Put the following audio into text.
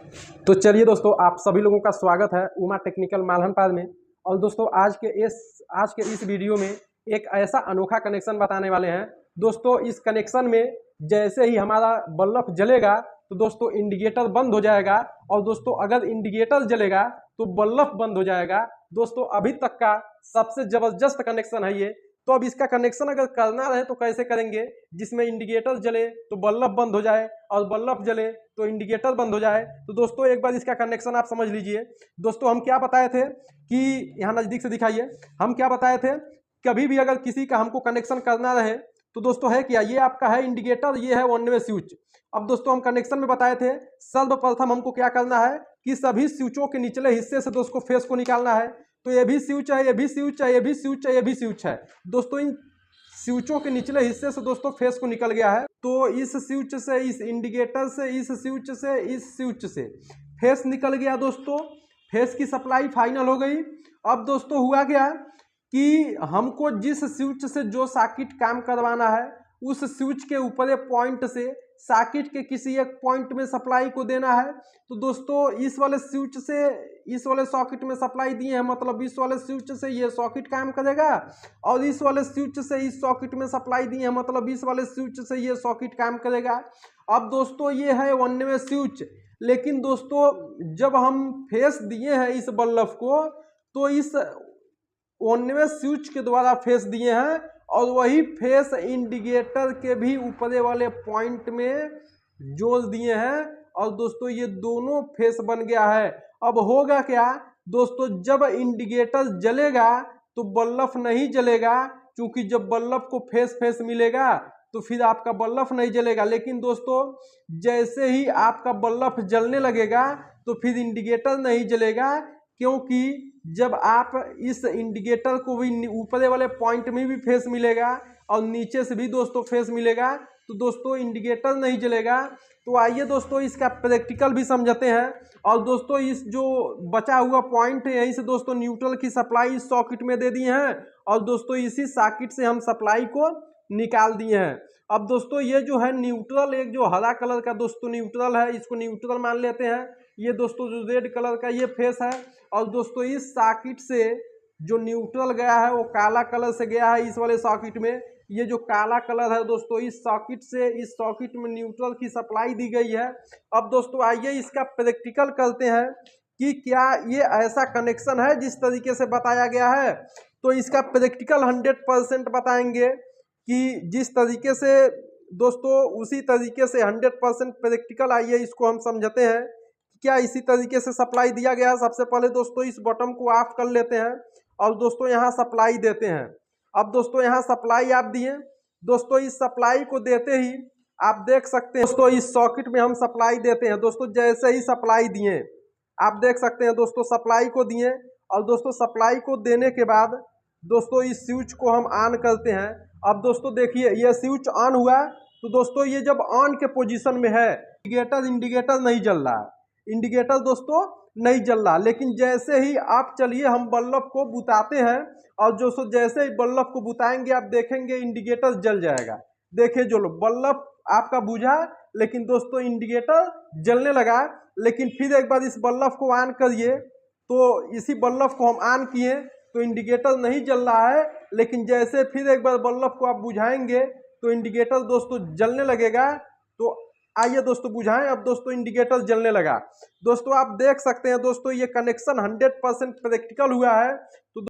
तो चलिए दोस्तों, आप सभी लोगों का स्वागत है उमा टेक्निकल मालहनपाल में। और दोस्तों आज के इस वीडियो में एक ऐसा अनोखा कनेक्शन बताने वाले हैं। दोस्तों इस कनेक्शन में जैसे ही हमारा बल्ब जलेगा तो दोस्तों इंडिकेटर बंद हो जाएगा, और दोस्तों अगर इंडिकेटर जलेगा तो बल्ब बंद हो जाएगा। दोस्तों अभी तक का सबसे ज़बरदस्त कनेक्शन है ये। तो अब इसका कनेक्शन अगर करना रहे तो कैसे करेंगे, जिसमें इंडिकेटर जले तो बल्ब बंद हो जाए और बल्ब जले तो इंडिकेटर बंद हो जाए। तो दोस्तों एक बार इसका कनेक्शन आप समझ लीजिए। दोस्तों हम क्या बताए थे कि यहाँ नज़दीक से दिखाइए, हम क्या बताए थे, कभी भी अगर किसी का हमको कनेक्शन करना रहे तो दोस्तों है क्या, ये आपका है इंडिकेटर, ये है वन वे स्विच। अब दोस्तों हम कनेक्शन में बताए थे सर्वप्रथम हमको क्या करना है कि सभी स्विचों के निचले हिस्से से दोस्तों फेस को निकालना है। तो ये भी स्विच है, ये भी स्विच है, ये भी स्विच है, ये भी स्विच है। दोस्तों इन स्विचों के निचले हिस्से से दोस्तों फेस को निकल गया है। तो इस स्विच से, इस इंडिकेटर से, इस स्विच से, इस स्विच से फेस निकल गया। दोस्तों फेस की सप्लाई फाइनल हो गई। अब दोस्तों हुआ क्या कि हमको जिस स्विच से जो सर्किट काम करवाना है उस स्विच के ऊपर पॉइंट से सर्किट के किसी एक पॉइंट में सप्लाई को देना है। तो दोस्तों इस वाले स्विच से इस वाले सॉकेट में सप्लाई दिए हैं, मतलब इस वाले स्विच से ये सॉकेट काम करेगा, और इस वाले स्विच से इस सॉकेट में सप्लाई दिए हैं, मतलब इस वाले स्विच से ये सॉकेट काम करेगा। अब दोस्तों ये है वन वे स्विच। लेकिन दोस्तों जब हम फेस दिए हैं इस बल्ब को तो इस वन वे स्विच के द्वारा फेस दिए हैं, और वही फेस इंडिकेटर के भी ऊपर वाले पॉइंट में जोड़ दिए हैं। और दोस्तों ये दोनों फेस बन गया है। अब होगा क्या दोस्तों, जब इंडिकेटर जलेगा तो बल्ब नहीं जलेगा, क्योंकि जब बल्ब को फेस फेस मिलेगा तो फिर आपका बल्ब नहीं जलेगा। लेकिन दोस्तों जैसे ही आपका बल्ब जलने लगेगा तो फिर इंडिकेटर नहीं जलेगा, क्योंकि जब आप इस इंडिकेटर को भी ऊपर वाले पॉइंट में भी फेस मिलेगा और नीचे से भी दोस्तों फेस मिलेगा, तो दोस्तों इंडिकेटर नहीं जलेगा। तो आइए दोस्तों इसका प्रैक्टिकल भी समझते हैं। और दोस्तों इस जो बचा हुआ पॉइंट है, यहीं से दोस्तों न्यूट्रल की सप्लाई इस सॉकेट में दे दी है, और दोस्तों इसी सॉकेट से हम सप्लाई को निकाल दिए हैं। अब दोस्तों ये जो है न्यूट्रल, एक जो हरा कलर का दोस्तों न्यूट्रल है, इसको न्यूट्रल मान लेते हैं। ये दोस्तों जो रेड कलर का ये फेस है, और दोस्तों इस सॉकेट से जो न्यूट्रल गया है वो काला कलर से गया है इस वाले सॉकेट में। ये जो काला कलर है दोस्तों इस सॉकेट से इस सॉकेट में न्यूट्रल की सप्लाई दी गई है। अब दोस्तों आइए इसका प्रैक्टिकल करते हैं कि क्या ये ऐसा कनेक्शन है जिस तरीके से बताया गया है। तो इसका प्रैक्टिकल 100% बताएंगे कि जिस तरीके से दोस्तों उसी तरीके से 100% प्रैक्टिकल। आइए इसको हम समझते हैं क्या इसी तरीके से सप्लाई दिया गया। सबसे पहले दोस्तों इस बटन को ऑफ कर लेते हैं और दोस्तों यहाँ सप्लाई देते हैं। अब दोस्तों यहाँ सप्लाई आप दिए। दोस्तों इस सप्लाई को देते ही आप देख सकते हैं दोस्तों इस सॉकेट में हम सप्लाई देते हैं। दोस्तों जैसे ही सप्लाई दिए आप देख सकते हैं दोस्तों सप्लाई को दिए, और दोस्तों सप्लाई को देने के बाद दोस्तों इस स्विच को हम ऑन करते हैं। अब दोस्तों देखिए ये स्विच ऑन हुआ, तो दोस्तों ये जब ऑन के पोजीशन में है इंडिकेटर नहीं जल रहा है, इंडिकेटर दोस्तों नहीं जल रहा। लेकिन जैसे ही आप चलिए हम बल्ब को बुताते हैं, और दोस्तों जैसे ही बल्ब को बुताएंगे आप देखेंगे इंडिकेटर जल जाएगा। देखिए जो बल्ब आपका बुझा, लेकिन दोस्तों इंडिकेटर जलने लगा। लेकिन फिर एक बार इस बल्ब को ऑन करिए, तो इसी बल्ब को हम ऑन किए तो इंडिकेटर नहीं जल रहा है। लेकिन जैसे फिर एक बार बल्ब को आप बुझाएंगे तो इंडिकेटर दोस्तों जलने लगेगा। तो आइए दोस्तों बुझाएं। अब दोस्तों इंडिकेटर जलने लगा। दोस्तों आप देख सकते हैं दोस्तों ये कनेक्शन 100% प्रैक्टिकल हुआ है। तो